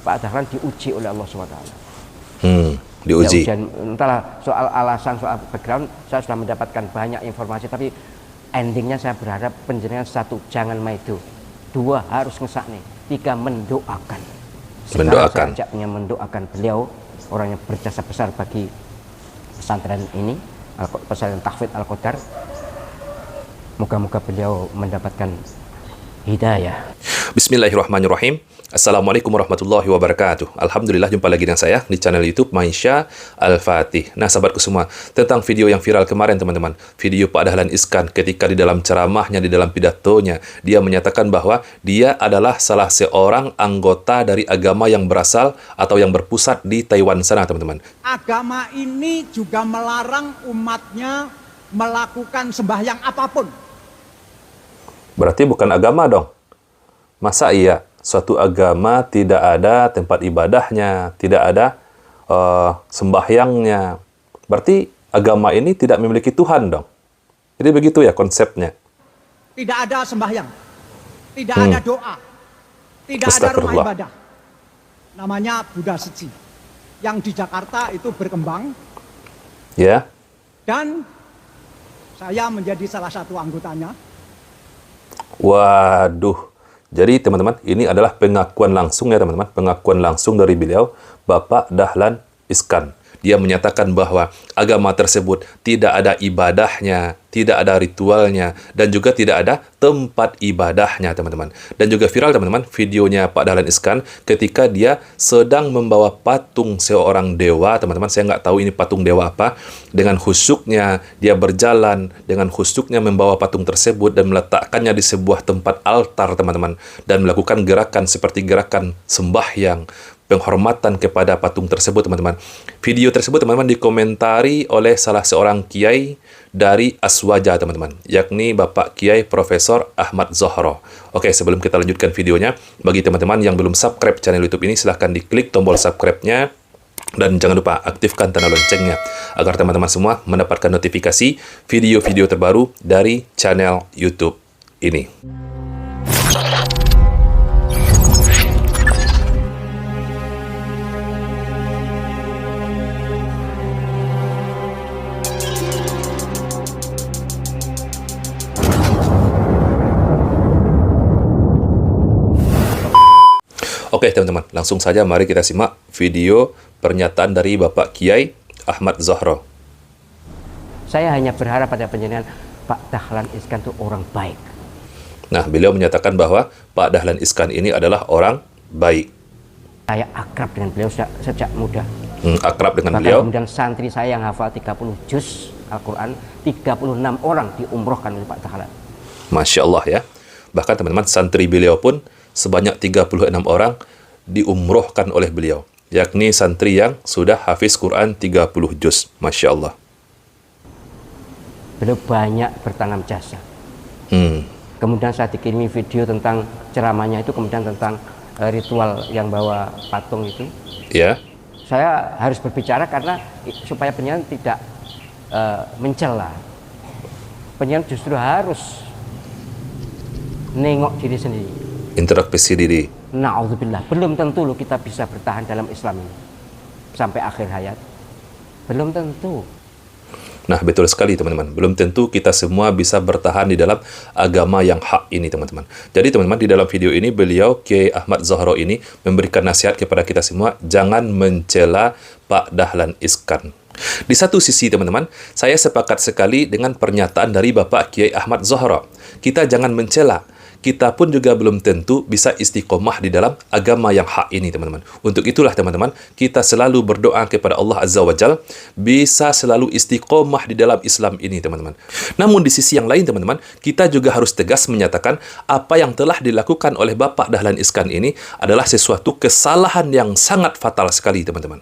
Pak Dahlan diuji oleh Allah SWT. Diuji. Ya, entahlah soal alasan, soal background, saya sudah mendapatkan banyak informasi, tapi endingnya saya berharap penjenengan satu, jangan maido. Dua, harus ngesakne. Tiga, mendoakan. Sekarang saya ajaknya mendoakan beliau, orang yang berjasa besar bagi pesantren ini, pesantren Tahfidz Al-Qadar. Moga-moga beliau mendapatkan hidayah. Bismillahirrahmanirrahim. Assalamualaikum warahmatullahi wabarakatuh. Alhamdulillah, jumpa lagi dengan saya di channel YouTube Maisha Al-Fatih. Nah, sahabatku semua, tentang video yang viral kemarin, teman-teman, video Pak Dahlan Iskan ketika di dalam ceramahnya, di dalam pidatonya, dia menyatakan bahwa dia adalah salah seorang anggota dari agama yang berasal atau yang berpusat di Taiwan sana, teman-teman. Agama ini juga melarang umatnya melakukan sembahyang apapun. Berarti bukan agama dong? Masa iya suatu agama tidak ada tempat ibadahnya, tidak ada sembahyangnya? Berarti agama ini tidak memiliki Tuhan dong? Jadi begitu ya konsepnya? Tidak ada sembahyang, tidak ada doa, tidak ada rumah ibadah. Namanya Buddha Seci. Yang di Jakarta itu berkembang. Ya. Dan saya menjadi salah satu anggotanya. Waduh. Jadi teman-teman, ini adalah pengakuan langsung ya teman-teman, pengakuan langsung dari beliau, Bapak Dahlan Iskan. Dia menyatakan bahwa agama tersebut tidak ada ibadahnya, tidak ada ritualnya, dan juga tidak ada tempat ibadahnya, teman-teman. Dan juga viral, teman-teman, videonya Pak Dahlan Iskan ketika dia sedang membawa patung seorang dewa, teman-teman. Saya nggak tahu ini patung dewa apa. Dengan khusyuknya, dia berjalan dengan khusyuknya membawa patung tersebut dan meletakkannya di sebuah tempat altar, teman-teman. Dan melakukan gerakan seperti gerakan sembahyang, penghormatan kepada patung tersebut, teman-teman. Video tersebut, teman-teman, dikomentari oleh salah seorang kiai dari Aswaja, teman-teman, yakni Bapak Kiai Profesor Ahmad Zohro. Oke, sebelum kita lanjutkan videonya, bagi teman-teman yang belum subscribe channel YouTube ini, silahkan diklik tombol subscribe-nya. Dan jangan lupa aktifkan tanda loncengnya, agar teman-teman semua mendapatkan notifikasi video-video terbaru dari channel YouTube ini. Oke teman-teman, langsung saja mari kita simak video pernyataan dari Bapak Kiai Ahmad Zohro. Saya hanya berharap pada penjenengan Pak Dahlan Iskan itu orang baik. Nah, beliau menyatakan bahwa Pak Dahlan Iskan ini adalah orang baik. Saya akrab dengan beliau sejak muda. Akrab dengan Bahkan beliau. Kemudian santri saya yang hafal 30 juz Al-Quran, 36 orang diumrohkan oleh Pak Dahlan. Masya Allah ya. Bahkan teman-teman, santri beliau pun sebanyak 36 orang diumrohkan oleh beliau, yakni santri yang sudah hafiz Quran 30 juz. Masya Allah. Beliau banyak bertanam jasa. Kemudian saya dikirimi video tentang ceramahnya itu, kemudian tentang ritual yang bawa patung itu. Ya. Saya harus berbicara karena supaya penyanyi tidak mencela. Penyanyi justru harus nengok diri sendiri. Introspeksi diri. Na'udzubillah, belum tentu loh kita bisa bertahan dalam Islam ini sampai akhir hayat. Belum tentu. Nah, betul sekali teman-teman. Belum tentu kita semua bisa bertahan di dalam agama yang hak ini, teman-teman. Jadi teman-teman, di dalam video ini beliau, Kiai Ahmad Zohro ini, memberikan nasihat kepada kita semua, jangan mencela Pak Dahlan Iskan. Di satu sisi teman-teman, saya sepakat sekali dengan pernyataan dari Bapak Kiai Ahmad Zohro. Kita jangan mencela. Kita pun juga belum tentu bisa istiqomah di dalam agama yang hak ini, teman-teman. Untuk itulah, teman-teman, kita selalu berdoa kepada Allah Azza wa Jal, bisa selalu istiqomah di dalam Islam ini, teman-teman. Namun di sisi yang lain, teman-teman, kita juga harus tegas menyatakan apa yang telah dilakukan oleh Bapak Dahlan Iskan ini adalah sesuatu kesalahan yang sangat fatal sekali, teman-teman.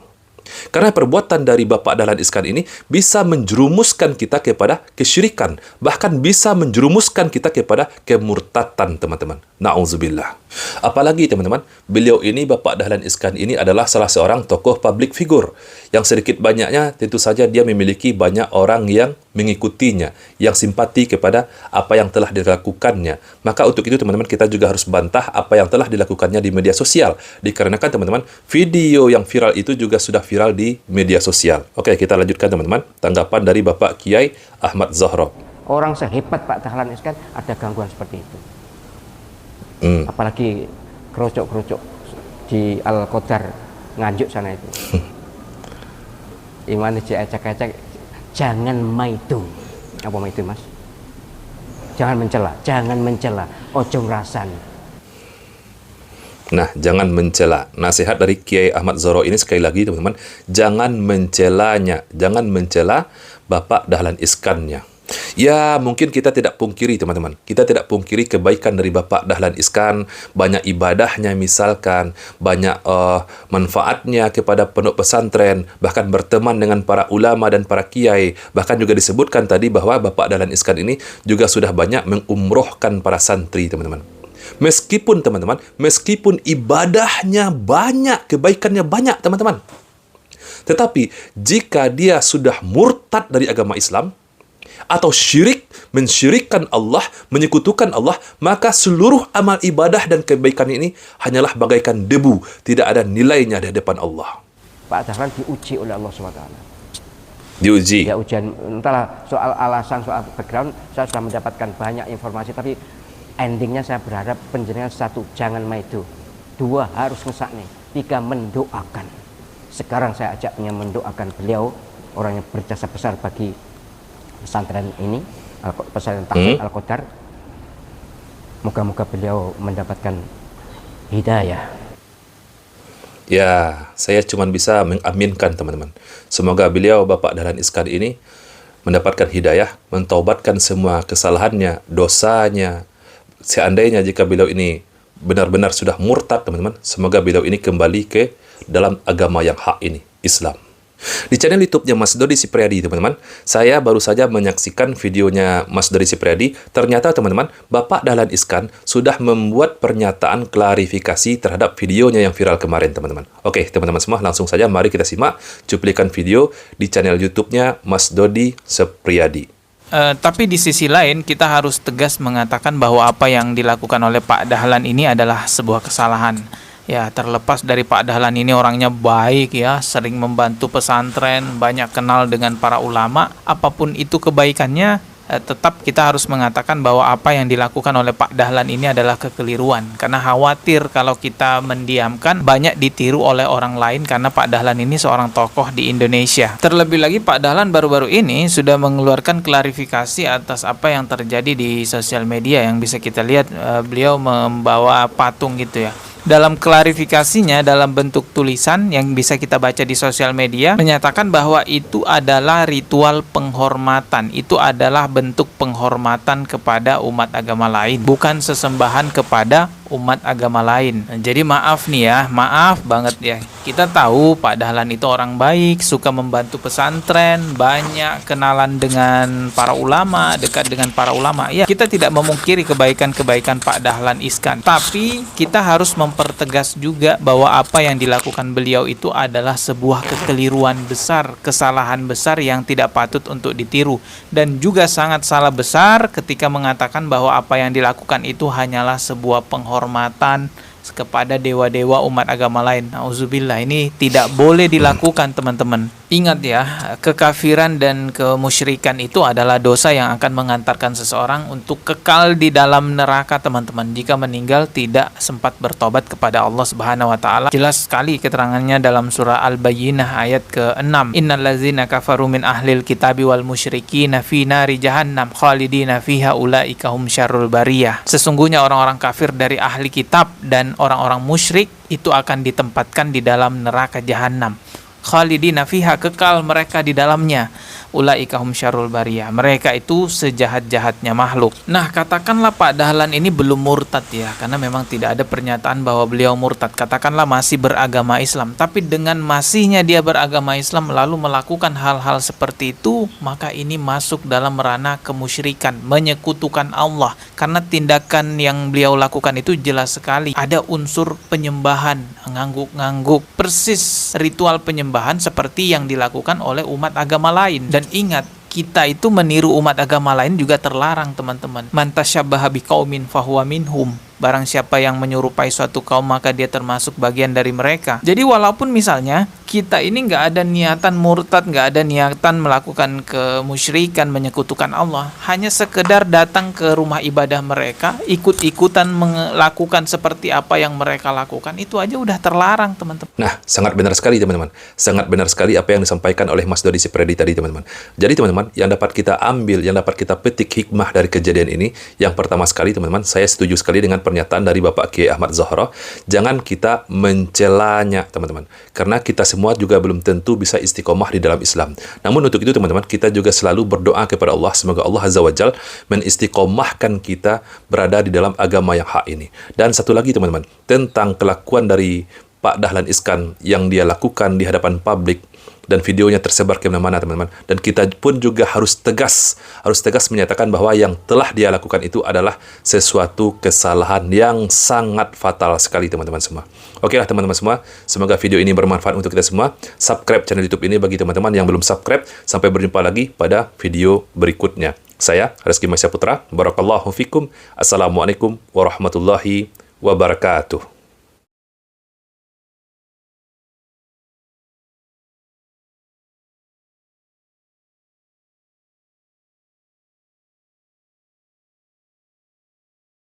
Karena perbuatan dari Bapak Dahlan Iskan ini bisa menjerumuskan kita kepada kesyirikan, bahkan bisa menjerumuskan kita kepada kemurtatan, teman-teman. Na'udzubillah. Apalagi, teman-teman, beliau ini, Bapak Dahlan Iskan ini adalah salah seorang tokoh public figure Yang sedikit banyaknya tentu saja dia memiliki banyak orang yang mengikutinya, yang simpati kepada apa yang telah dilakukannya. Maka untuk itu teman-teman, kita juga harus bantah apa yang telah dilakukannya di media sosial. Dikarenakan teman-teman, video yang viral itu juga sudah viral di media sosial. Oke, kita lanjutkan teman-teman. Tanggapan dari Bapak Kiai Ahmad Zahro. Orang sehebat Pak Dahlan Iskan ada gangguan seperti itu. Apalagi kerocok-kerocok di Al-Qadar Nganjuk sana itu. Iman ecek-ecek, jangan maidu. Apa maidu, Mas? Jangan mencela, ojo ngrasani. Nah, jangan mencela. Nasihat dari Kiai Ahmad Zahro ini sekali lagi teman-teman, jangan mencelanya, jangan mencela Bapak Dahlan Iskannya. Ya, mungkin kita tidak pungkiri teman-teman. Kita tidak pungkiri kebaikan dari Bapak Dahlan Iskan, banyak ibadahnya misalkan, banyak manfaatnya kepada pondok pesantren, bahkan berteman dengan para ulama dan para kiai. Bahkan juga disebutkan tadi bahwa Bapak Dahlan Iskan ini juga sudah banyak mengumrohkan para santri, teman-teman. Meskipun teman-teman, meskipun ibadahnya banyak, kebaikannya banyak, teman-teman. Tetapi jika dia sudah murtad dari agama Islam, atau syirik, mensyirikkan Allah, menyekutukan Allah, maka seluruh amal ibadah dan kebaikan ini hanyalah bagaikan debu, tidak ada nilainya di hadapan Allah. Pak Dahlan diuji oleh Allah SWT. Diuji. Ya, ujian, entahlah soal alasan, soal background, saya sudah mendapatkan banyak informasi, tapi endingnya saya berharap penjenengan satu, jangan maido. Dua, harus ngesakne. Tiga, mendoakan. Sekarang saya ajaknya mendoakan beliau, orang yang berjasa besar bagi pesantren ini, pesantren Tahfidz Al-Qadar. Moga-moga beliau mendapatkan hidayah. Ya, saya cuma bisa mengaminkan teman-teman. Semoga beliau Bapak Dahlan Iskan ini mendapatkan hidayah, mentaubatkan semua kesalahannya, dosanya. Seandainya jika beliau ini benar-benar sudah murtad teman-teman, semoga beliau ini kembali ke dalam agama yang hak ini, Islam. Di channel YouTube-nya Mas Dodi Sipriadi, teman-teman, saya baru saja menyaksikan videonya Mas Dodi Sipriadi. Ternyata, teman-teman, Bapak Dahlan Iskan sudah membuat pernyataan klarifikasi terhadap videonya yang viral kemarin, teman-teman. Oke, teman-teman semua, langsung saja mari kita simak cuplikan video di channel YouTube-nya Mas Dodi Sipriadi. Tapi di sisi lain, kita harus tegas mengatakan bahwa apa yang dilakukan oleh Pak Dahlan ini adalah sebuah kesalahan. Ya, terlepas dari Pak Dahlan ini orangnya baik ya, sering membantu pesantren, banyak kenal dengan para ulama, apapun itu kebaikannya, tetap kita harus mengatakan bahwa apa yang dilakukan oleh Pak Dahlan ini adalah kekeliruan. Karena khawatir kalau kita mendiamkan, banyak ditiru oleh orang lain karena Pak Dahlan ini seorang tokoh di Indonesia. Terlebih lagi Pak Dahlan baru-baru ini sudah mengeluarkan klarifikasi atas apa yang terjadi di sosial media, yang bisa kita lihat beliau membawa patung gitu ya. Dalam klarifikasinya dalam bentuk tulisan yang bisa kita baca di sosial media, menyatakan bahwa itu adalah ritual penghormatan, itu adalah bentuk penghormatan kepada umat agama lain, bukan sesembahan kepada umat agama lain. Jadi maaf nih ya, maaf banget ya. Kita tahu Pak Dahlan itu orang baik, suka membantu pesantren, banyak kenalan dengan para ulama, dekat dengan para ulama. Ya, kita tidak memungkiri kebaikan-kebaikan Pak Dahlan Iskan, tapi kita harus mempertegas juga bahwa apa yang dilakukan beliau itu adalah sebuah kekeliruan besar, kesalahan besar yang tidak patut untuk ditiru, dan juga sangat salah besar ketika mengatakan bahwa apa yang dilakukan itu hanyalah sebuah penghormatan kepada dewa-dewa umat agama lain. Nauzubillah, ini tidak boleh dilakukan teman-teman. Ingat ya, kekafiran dan kemusyrikan itu adalah dosa yang akan mengantarkan seseorang untuk kekal di dalam neraka teman-teman, jika meninggal tidak sempat bertobat kepada Allah Subhanahu wa taala. Jelas sekali keterangannya dalam surah Al-Bayyinah ayat ke-6. Innallazina kafaru min ahlil kitabi wal musyrikina fi nari jahannam khalidina fiha ulaika hum syarrul bariyah. Sesungguhnya orang-orang kafir dari ahli kitab dan orang-orang musyrik itu akan ditempatkan di dalam neraka jahanam. Khalidina fiha, kekal mereka di dalamnya. ulaika hum syarrul bariyah. Mereka itu sejahat-jahatnya makhluk. Nah, katakanlah Pak Dahlan ini belum murtad ya, karena memang tidak ada pernyataan bahwa beliau murtad. Katakanlah masih beragama Islam, tapi dengan masihnya dia beragama Islam lalu melakukan hal-hal seperti itu, maka ini masuk dalam ranah kemusyrikan, menyekutukan Allah. Karena tindakan yang beliau lakukan itu jelas sekali ada unsur penyembahan, ngangguk-ngangguk, persis ritual penyembahan seperti yang dilakukan oleh umat agama lain. Dan ingat, kita itu meniru umat agama lain juga terlarang, teman-teman. Man tasyabbaha biqaumin fahuwa minhum. Barang siapa yang menyerupai suatu kaum maka dia termasuk bagian dari mereka. Jadi walaupun misalnya kita ini nggak ada niatan murtad, nggak ada niatan melakukan kemusyrikan, menyekutukan Allah, hanya sekedar datang ke rumah ibadah mereka, ikut-ikutan melakukan seperti apa yang mereka lakukan, itu aja udah terlarang, teman-teman. Nah, sangat benar sekali teman-teman. Sangat benar sekali apa yang disampaikan oleh Mas Dodi Sipredi tadi, teman-teman. Jadi teman-teman, yang dapat kita ambil, yang dapat kita petik hikmah dari kejadian ini, yang pertama sekali teman-teman, saya setuju sekali dengan pernyataan dari Bapak Kiai Ahmad Zahra, jangan kita mencelanya, teman-teman. Karena kita semua juga belum tentu bisa istiqomah di dalam Islam. Namun untuk itu, teman-teman, kita juga selalu berdoa kepada Allah, semoga Allah Azza wa Jal menistiqomahkan kita berada di dalam agama yang hak ini. Dan satu lagi, teman-teman, tentang kelakuan dari Pak Dahlan Iskan yang dia lakukan di hadapan publik, dan videonya tersebar ke mana-mana, teman-teman. Dan kita pun juga harus tegas menyatakan bahwa yang telah dia lakukan itu adalah sesuatu kesalahan yang sangat fatal sekali, teman-teman semua. Oke lah, teman-teman semua, semoga video ini bermanfaat untuk kita semua. Subscribe channel YouTube ini bagi teman-teman yang belum subscribe. Sampai berjumpa lagi pada video berikutnya. Saya Reski Masya Putra, barakallahu fikum. Assalamualaikum warahmatullahi wabarakatuh.